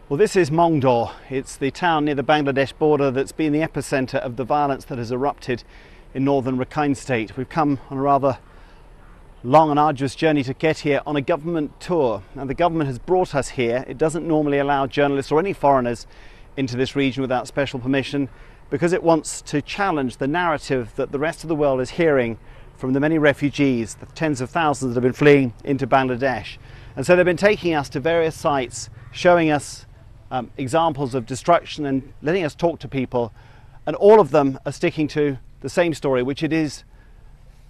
Well, this is Maung Daw. It's the town near the Bangladesh border that's been the epicenter of the violence that has erupted in northern Rakhine State. We've come on a rather long and arduous journey to get here on a government tour. Now, the government has brought us here. It doesn't normally allow journalists or any foreigners into this region without special permission because it wants to challenge the narrative that the rest of the world is hearing from the many refugees, the tens of thousands that have been fleeing into Bangladesh. And so they've been taking us to various sites, showing us examples of destruction and letting us talk to people, and all of them are sticking to the same story, which it is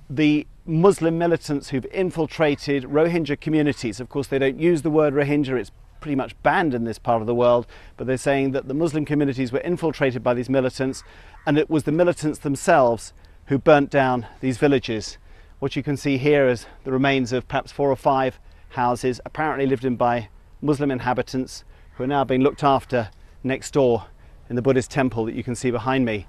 the Muslim militants who've infiltrated Rohingya communities. Of course, they don't use the word Rohingya, it's pretty much banned in this part of the world, but they're saying that the Muslim communities were infiltrated by these militants, and it was the militants themselves who burnt down these villages. What you can see here is the remains of perhaps 4 or 5 houses apparently lived in by Muslim inhabitants who are now being looked after next door in the Buddhist temple that you can see behind me.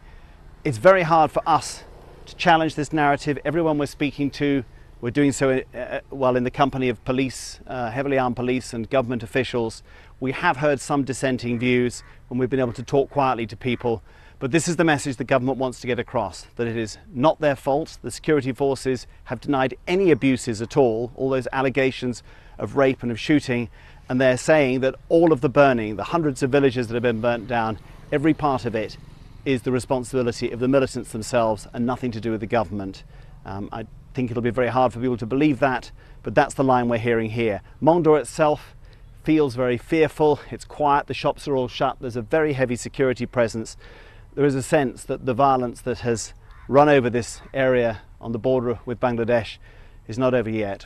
It's very hard for us to challenge this narrative. Everyone we're speaking to, we're doing so in the company of police, heavily armed police and government officials. We have heard some dissenting views and we've been able to talk quietly to people, but this is the message the government wants to get across, that it is not their fault. The security forces have denied any abuses at all those allegations of rape and of shooting, and they're saying that all of the burning, the hundreds of villages that have been burnt down, every part of it is the responsibility of the militants themselves and nothing to do with the government. I think it'll be very hard for people to believe that, but that's the line we're hearing here. Maung Daw itself feels very fearful. It's quiet, the shops are all shut, there's a very heavy security presence. There is a sense that the violence that has run over this area on the border with Bangladesh is not over yet.